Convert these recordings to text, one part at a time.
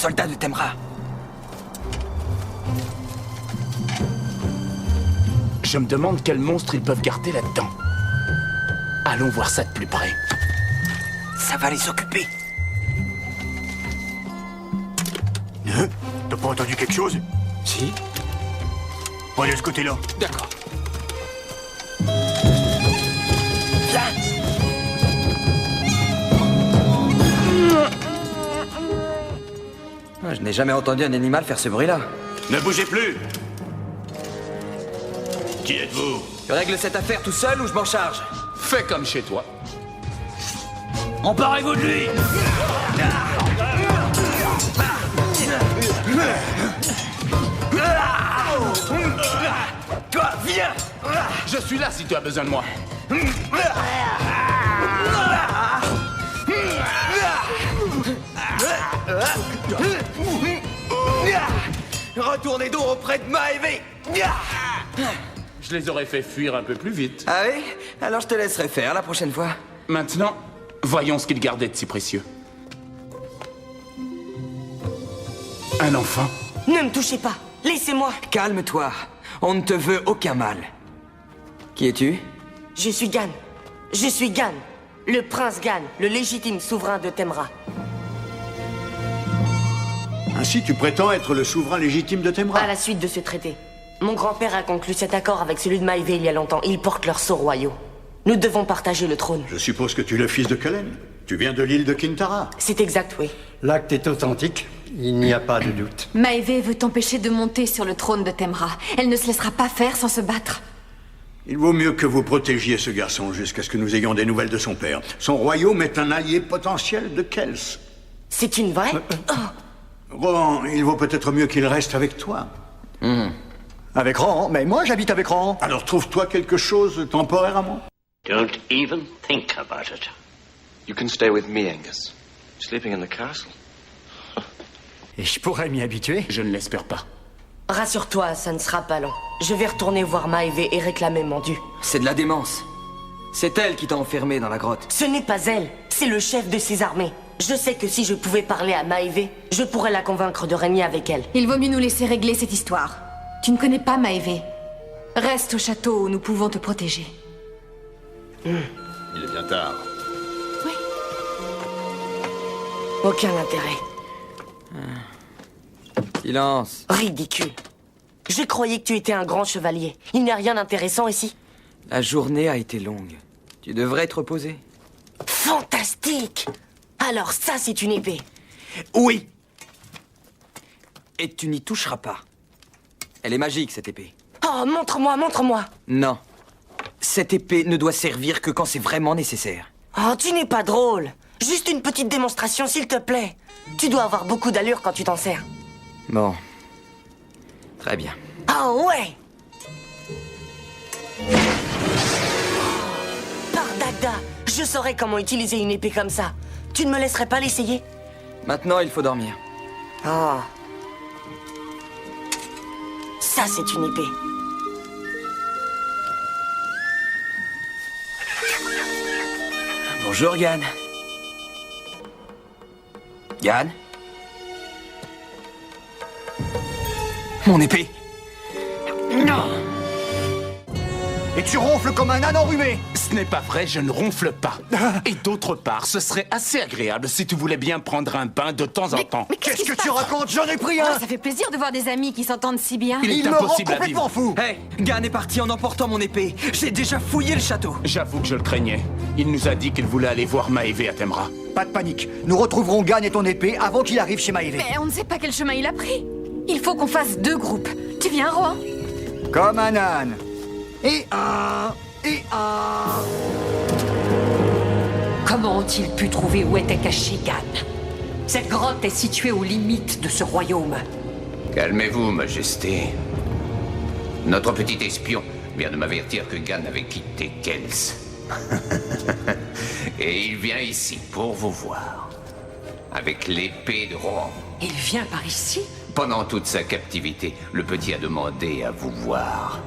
soldats de Temra. Je me demande quels monstres ils peuvent garder là-dedans. Allons voir ça de plus près. Ça va les occuper. T'as pas entendu quelque chose? Si? On va aller de ce côté-là. D'accord. Viens. Je n'ai jamais entendu un animal faire ce bruit-là. Ne bougez plus! Qui êtes-vous? Tu règles cette affaire tout seul ou je m'en charge? Fais comme chez toi. Emparez-vous de lui! Toi, viens! Je suis là si tu as besoin de moi. Retournez donc auprès de Maévé. Je les aurais fait fuir un peu plus vite. Ah oui? Alors je te laisserai faire la prochaine fois. Maintenant, voyons ce qu'ils gardaient de si précieux. Un enfant. Ne me touchez pas. Laissez-moi. Calme-toi. On ne te veut aucun mal. Qui es-tu? Je suis Gan. Je suis Gan. Le prince Gan, le légitime souverain de Temra. Ainsi, tu prétends être le souverain légitime de Temra? À la suite de ce traité, mon grand-père a conclu cet accord avec celui de Maévé il y a longtemps. Ils portent leurs sceaux royaux. Nous devons partager le trône. Je suppose que tu es le fils de Kellen. Tu viens de l'île de Kintara. C'est exact, oui. L'acte est authentique, il n'y a pas de doute. Maévé veut t'empêcher de monter sur le trône de Temra. Elle ne se laissera pas faire sans se battre. Il vaut mieux que vous protégiez ce garçon jusqu'à ce que nous ayons des nouvelles de son père. Son royaume est un allié potentiel de Kels. C'est une vraie? Rohan, il vaut peut-être mieux qu'il reste avec toi. Avec Rohan? Mais moi j'habite avec Rohan. Alors trouve-toi quelque chose temporairement. Don't even think about it. You can stay with me, Angus. Sleeping in the castle. Et je pourrais m'y habituer. Je ne l'espère pas. Rassure-toi, ça ne sera pas long. Je vais retourner voir Maévé et réclamer mon dû. C'est de la démence. C'est elle qui t'a enfermé dans la grotte. Ce n'est pas elle, c'est le chef de ses armées. Je sais que si je pouvais parler à Maévé, je pourrais la convaincre de régner avec elle. Il vaut mieux nous laisser régler cette histoire. Tu ne connais pas Maévé. Reste au château où nous pouvons te protéger. Il est bien tard. Oui. Aucun intérêt. Silence. Ridicule. Je croyais que tu étais un grand chevalier. Il n'y a rien d'intéressant ici. La journée a été longue. Tu devrais te reposer. Fantastique! Alors ça, c'est une épée. Oui. Et tu n'y toucheras pas. Elle est magique, cette épée. Oh, montre-moi, montre-moi. Non. Cette épée ne doit servir que quand c'est vraiment nécessaire. Oh, tu n'es pas drôle. Juste une petite démonstration, s'il te plaît. Tu dois avoir beaucoup d'allure quand tu t'en sers. Bon. Très bien. Oh, ouais! Par Dagda, je saurais comment utiliser une épée comme ça. Tu ne me laisserais pas l'essayer? Maintenant, il faut dormir. Oh. Ça, c'est une épée. Bonjour, Yann. Yann? Mon épée! Non! Et tu ronfles comme un âne enrhumé. Ce n'est pas vrai, je ne ronfle pas. Et d'autre part, ce serait assez agréable si tu voulais bien prendre un bain de temps en temps. Mais Qu'est-ce qui que se tu passe? racontes? J'en ai pris Oh, un. ça fait plaisir de voir des amis qui s'entendent si bien. Il est Il me rend impossible à complètement vivre. fou. Hey, Gann est parti en emportant mon épée. J'ai déjà fouillé le château. J'avoue que je le craignais. Il nous a dit qu'il voulait aller voir Maévé à Temra. Pas de panique. Nous retrouverons Gann et ton épée avant qu'il arrive chez Maévé. Mais on ne sait pas quel chemin il a pris. Il faut qu'on fasse 2 groupes. Tu viens, Rohan? Comme un âne. Et un. Et un. Comment ont-ils pu trouver où était caché Gann? Cette grotte est située aux limites de ce royaume. Calmez-vous, Majesté. Notre petit espion vient de m'avertir que Gann avait quitté Kels. Et il vient ici pour vous voir. Avec l'épée de Rohan. Il vient par ici? Pendant toute sa captivité, le petit a demandé à vous voir.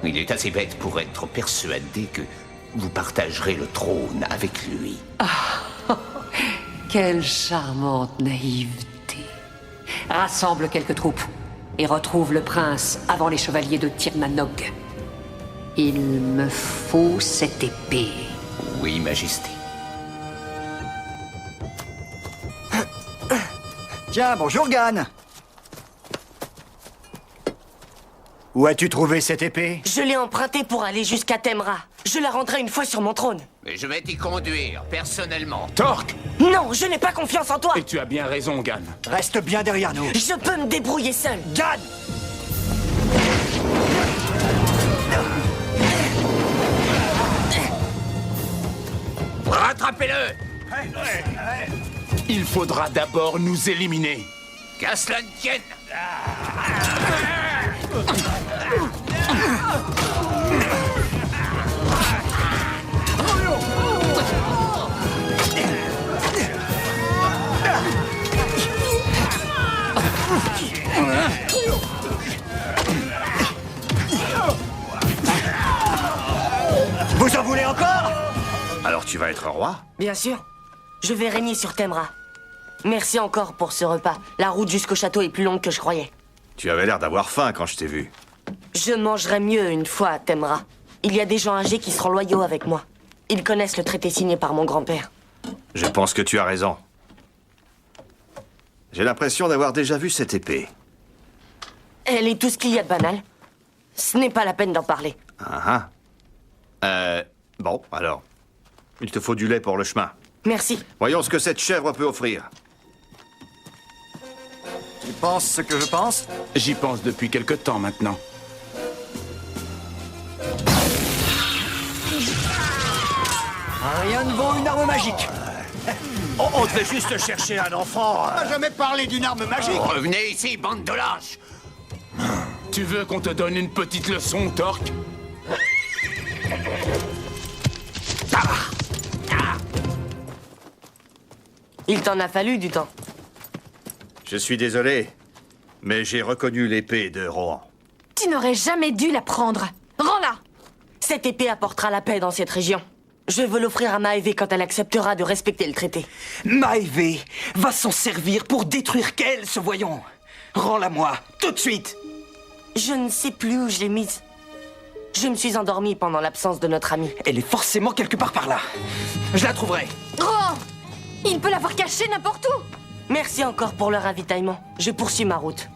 Il est assez bête pour être persuadé que vous partagerez le trône avec lui. Quelle charmante naïveté. rassemble quelques troupes et retrouve le prince avant les chevaliers de Tirnanog. Il me faut cette épée. Oui, Majesté. Tiens, bonjour, Gan. Où as-tu trouvé cette épée? Je l'ai empruntée pour aller jusqu'à Temra. Je la rendrai une fois sur mon trône. Mais je vais t'y conduire, personnellement. Torque! Non, je n'ai pas confiance en toi. Et tu as bien raison, Gan. Reste bien derrière nous. Je peux me débrouiller seul. Gan! Rattrapez-le! Il faudra d'abord nous éliminer. Qu'à cela ne tienne! Vous en voulez encore? Alors tu vas être roi? Bien sûr. Je vais régner sur Temra. Merci encore pour ce repas. La route jusqu'au château est plus longue que je croyais. Tu avais l'air d'avoir faim quand je t'ai vu. Je mangerai mieux une fois à Temra. Il y a des gens âgés qui seront loyaux avec moi. Ils connaissent le traité signé par mon grand-père. Je pense que tu as raison. J'ai l'impression d'avoir déjà vu cette épée. Elle est tout ce qu'il y a de banal. Ce n'est pas la peine d'en parler. Ah ah. Bon, alors. Il te faut du lait pour le chemin. Merci. Voyons ce que cette chèvre peut offrir. Tu penses ce que je pense? J'y pense depuis quelque temps maintenant. Rien ne vaut une arme magique. On devait juste chercher un enfant. On n'a jamais parlé d'une arme magique. Revenez ici, bande de lâches! Tu veux qu'on te donne une petite leçon, Torque? Il t'en a fallu du temps. Je suis désolé, mais j'ai reconnu l'épée de Rohan. Tu n'aurais jamais dû la prendre. Rends-la! Cette épée apportera la paix dans cette région. Je veux l'offrir à Maëvé quand elle acceptera de respecter le traité. Maëvé va s'en servir pour détruire Kel, ce voyant. Rends-la-moi, tout de suite. Je ne sais plus où je l'ai mise. Je me suis endormie pendant l'absence de notre ami. Elle est forcément quelque part par là. Je la trouverai. Rohan! Il peut l'avoir cachée n'importe où! Merci encore pour leur ravitaillement. Je poursuis ma route.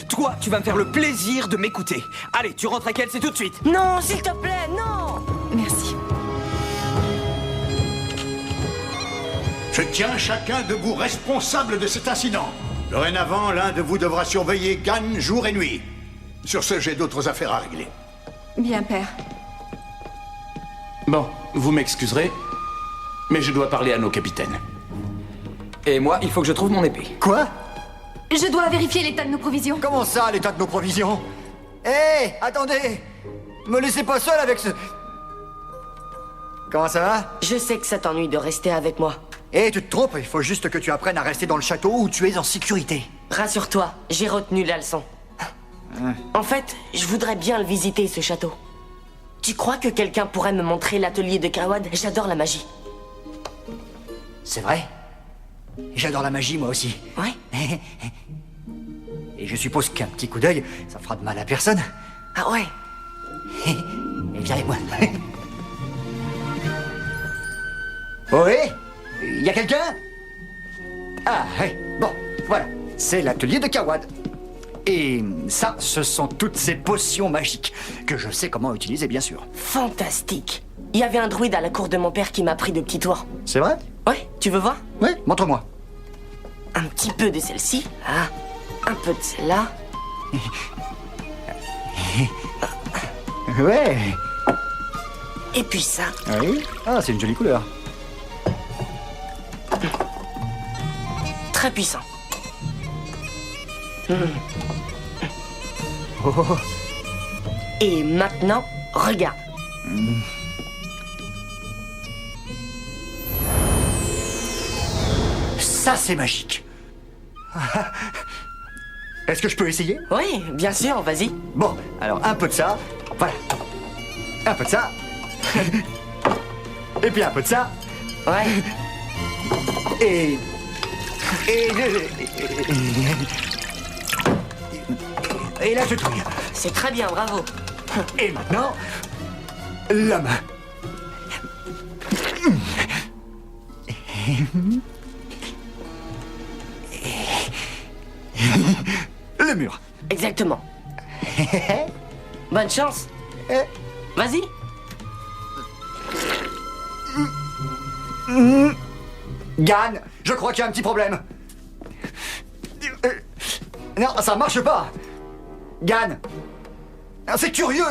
Toi, tu vas me faire le plaisir de m'écouter. Allez, tu rentres à Kel, c'est tout de suite. Non, s'il te plaît, non! Merci. Je tiens chacun de vous responsable de cet incident. Dorénavant, l'un de vous devra surveiller Gan jour et nuit. Sur ce, j'ai d'autres affaires à régler. Bien, père. Bon, vous m'excuserez, mais je dois parler à nos capitaines. Et moi, il faut que je trouve mon épée. Quoi? Je dois vérifier l'état de nos provisions. Comment ça, l'état de nos provisions? Hé, attendez! Me laissez pas seul avec ce... Comment ça va? Je sais que ça t'ennuie de rester avec moi. Hé, tu te trompes, il faut juste que tu apprennes à rester dans le château où tu es en sécurité. Rassure-toi, j'ai retenu la leçon. En fait, je voudrais bien le visiter, ce château. Tu crois que quelqu'un pourrait me montrer l'atelier de Kawad? J'adore la magie. C'est vrai? J'adore la magie, moi aussi. Ouais? Et je suppose qu'un petit coup d'œil, ça fera de mal à personne. Ah ouais? Et viens avec moi. Oui? Y a quelqu'un? Ah, oui. Bon, voilà. C'est l'atelier de Kawad. Et ça, ce sont toutes ces potions magiques que je sais comment utiliser, bien sûr. Fantastique. Il y avait un druide à la cour de mon père qui m'a pris de petits tours. C'est vrai? Ouais, tu veux voir? Oui, montre-moi. Un petit peu de celle-ci. Ah, un peu de celle-là. Ouais. Et puis ça. Oui. Ah, c'est une jolie couleur. Très puissant. Oh. Et maintenant, regarde. Ça, c'est magique. Est-ce que je peux essayer? Oui, bien sûr, vas-y. Bon, alors un peu de ça. Voilà. Un peu de ça. Et puis un peu de ça. Ouais. Et... et la jetouille. C'est très bien, bravo. Et maintenant, la main. Le mur. Exactement. Bonne chance. Vas-y. Gann, je crois qu'il y a un petit problème. Non, ça marche pas. Gann. C'est curieux.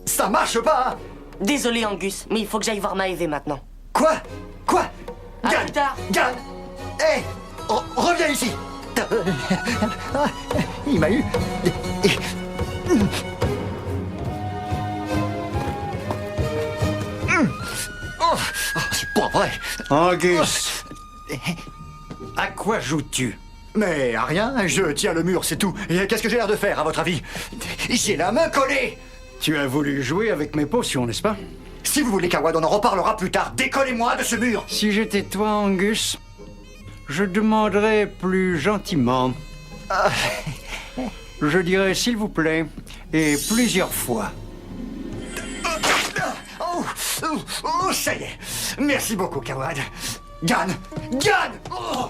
Ça marche pas. Désolé, Angus, mais il faut que j'aille voir Maëvé maintenant. Quoi? À Gann. plus tard. Gann. Hé, reviens ici. Il m'a eu. Oh, c'est pas vrai. Angus, À quoi joues-tu? Mais à rien, je tiens le mur, c'est tout. Et qu'est-ce que j'ai l'air de faire, à votre avis? J'ai la main collée. tu as voulu jouer avec mes potions, n'est-ce pas? Si vous voulez, Cawad, on en reparlera plus tard. Décollez-moi de ce mur. Si j'étais toi, Angus, je demanderais plus gentiment. Je dirais s'il vous plaît, et plusieurs fois. Oh, ça y est. Merci beaucoup, Cawad. Gann. Oh.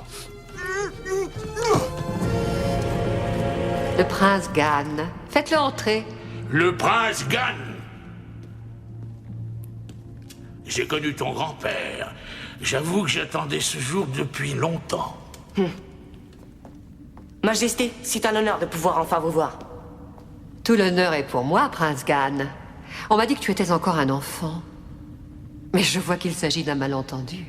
Le prince Gann. Faites-le entrer. Le prince Gann. J'ai connu ton grand-père. J'avoue que j'attendais ce jour depuis longtemps. Majesté, c'est un honneur de pouvoir enfin vous voir. Tout l'honneur est pour moi, prince Gann. On m'a dit que tu étais encore un enfant. Mais je vois qu'il s'agit d'un malentendu.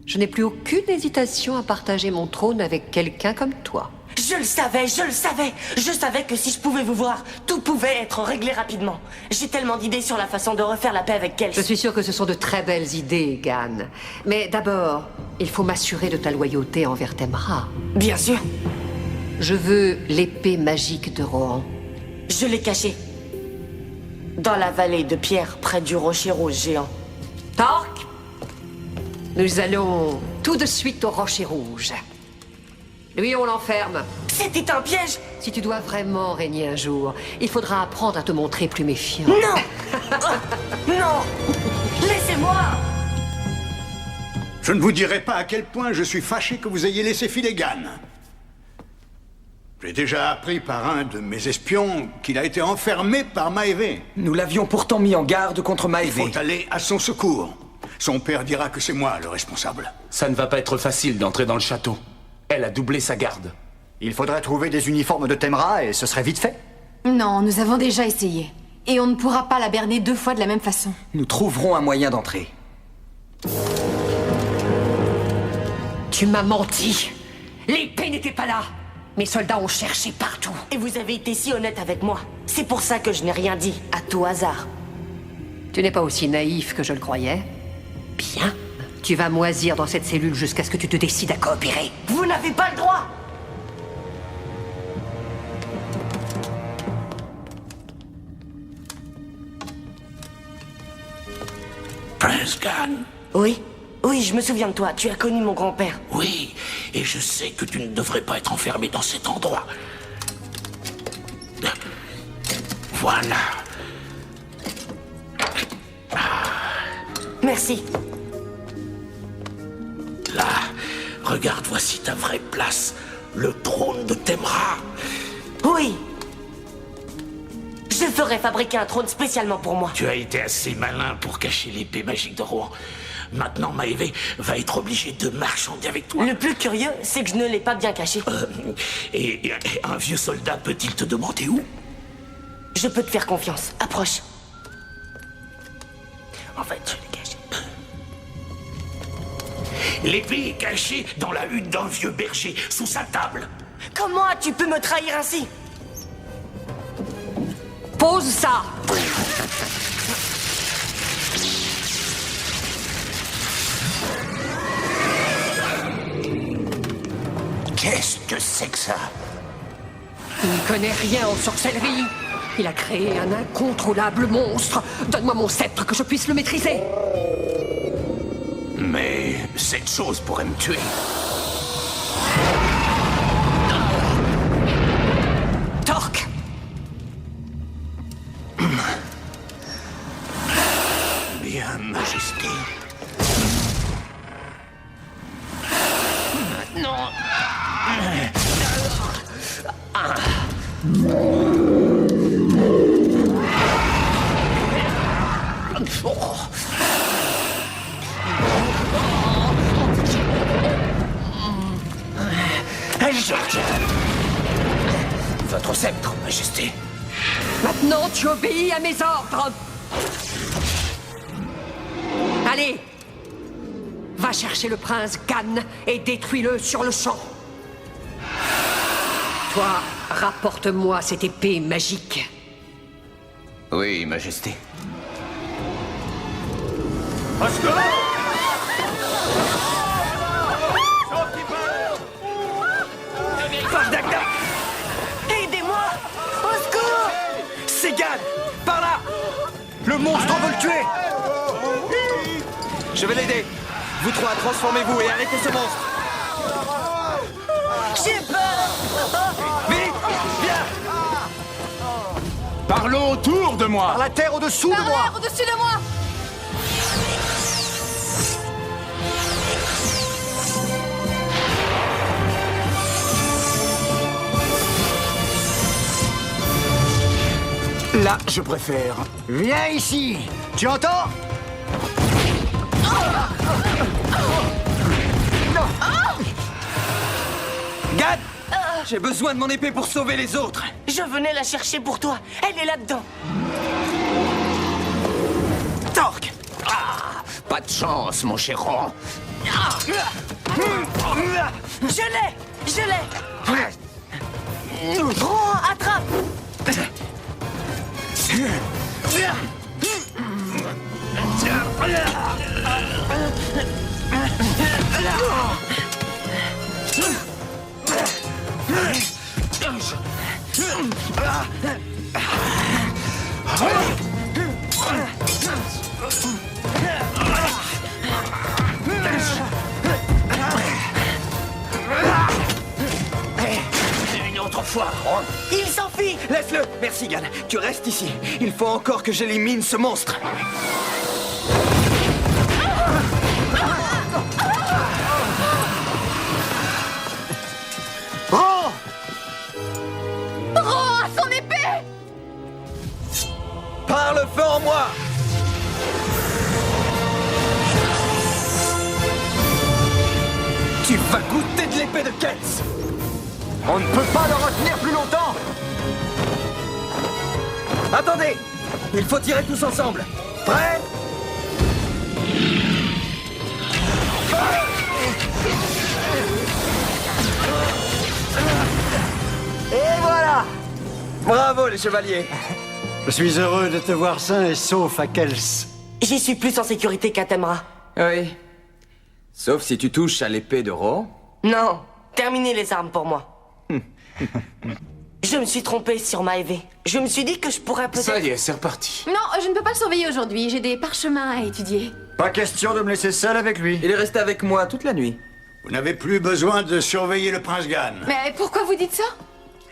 Je n'ai plus aucune hésitation à partager mon trône avec quelqu'un comme toi. Je le savais. Je savais que si je pouvais vous voir, tout pouvait être réglé rapidement. J'ai tellement d'idées sur la façon de refaire la paix avec Kels. Je suis sûre que ce sont de très belles idées, Gann. Mais d'abord, il faut m'assurer de ta loyauté envers Temra. Bien sûr. Je veux l'épée magique de Rohan. Je l'ai cachée. Dans la vallée de pierre, près du rocher rouge géant. Torque, nous allons tout de suite au rocher rouge. Lui, on l'enferme. C'était un piège. Si tu dois vraiment régner un jour, il faudra apprendre à te montrer plus méfiant. Non. Non. Laissez-moi. Je ne vous dirai pas à quel point je suis fâché que vous ayez laissé filer Gann. J'ai déjà appris par un de mes espions qu'il a été enfermé par Maëvé. Nous l'avions pourtant mis en garde contre Il Maëvé. faut aller à son secours. Son père dira que c'est moi le responsable. Ça ne va pas être facile d'entrer dans le château. Elle a doublé sa garde. Il faudrait trouver des uniformes de Temra et ce serait vite fait. Non, nous avons déjà essayé. Et on ne pourra pas la berner 2 fois de la même façon. Nous trouverons un moyen d'entrer. Tu m'as menti. L'épée n'était pas là. Mes soldats ont cherché partout. Et vous avez été si honnête avec moi. C'est pour ça que je n'ai rien dit, à tout hasard. Tu n'es pas aussi naïf que je le croyais. Bien. Tu vas moisir dans cette cellule jusqu'à ce que tu te décides à coopérer. Vous n'avez pas le droit. Prince Gann. Oui, je me souviens de toi. Tu as connu mon grand-père. Oui, et je sais que tu ne devrais pas être enfermé dans cet endroit. Voilà. Merci. Là, regarde, voici ta vraie place. Le trône de Temra. Oui. Je ferai fabriquer un trône spécialement pour moi. Tu as été assez malin pour cacher l'épée magique de Rohan. Maintenant, Maëvé va être obligée de marchander avec toi. Le plus curieux, c'est que je ne l'ai pas bien caché. Et un vieux soldat peut-il te demander où? Je peux te faire confiance. Approche. En fait, je l'ai caché. L'épée est cachée dans la hutte d'un vieux berger, sous sa table. Comment as-tu pu me trahir ainsi? Pose ça. Qu'est-ce que c'est que ça? Il ne connaît rien en sorcellerie. Il a créé un incontrôlable monstre. Donne-moi mon sceptre que je puisse le maîtriser. Mais cette chose pourrait me tuer. Torque, bien, Majesté. Maintenant... George. Votre sceptre, Majesté. Maintenant, tu obéis à mes ordres. Allez, va chercher le prince Gan et détruis-le sur le champ. Toi, rapporte-moi cette épée magique. Oui, Majesté. Aidez-moi! Au secours! C'est Gan! Par là! Le monstre veut le tuer! Je vais l'aider! Vous trois, transformez-vous et arrêtez ce monstre! J'ai peur! Vite! Viens! Par l'eau autour de moi. Par la terre au-dessous de Par moi. l'air au-dessus de moi! Là, je préfère. Viens ici. Tu entends? Gan! J'ai besoin de mon épée pour sauver les autres! Je venais la chercher pour toi. Elle est là-dedans. Torque! Pas de chance, mon cher Ron. Je l'ai! Je l'ai! Ron, attrape! Une autre fois, Ron. Il s'enfuit! Laisse-le! Merci, Gan. Tu restes ici. Il faut encore que j'élimine ce monstre. Ron! Ron a son épée! Par le feu en moi! Tu vas goûter de l'épée de Ketz! On ne peut pas le retenir plus longtemps. Attendez! Il faut tirer tous ensemble. Prêt? Et voilà. Bravo, les chevaliers! Je suis heureux de te voir sain et sauf à Kels. J'y suis plus en sécurité qu'à Temra. Oui. Sauf si tu touches à l'épée de Ro. Non, terminez les armes pour moi. Je me suis trompé sur Maeve. Je me suis dit que je pourrais peut-être... Ça y est, c'est reparti. Non, je ne peux pas le surveiller aujourd'hui. J'ai des parchemins à étudier. Pas question de me laisser seul avec lui. Il est resté avec moi toute la nuit. Vous n'avez plus besoin de surveiller le prince Gan. Mais pourquoi vous dites ça?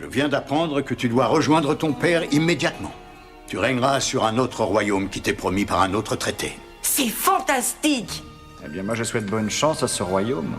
Je viens d'apprendre que tu dois rejoindre ton père immédiatement. Tu régneras sur un autre royaume qui t'est promis par un autre traité. C'est fantastique! Eh bien, moi, je souhaite bonne chance à ce royaume.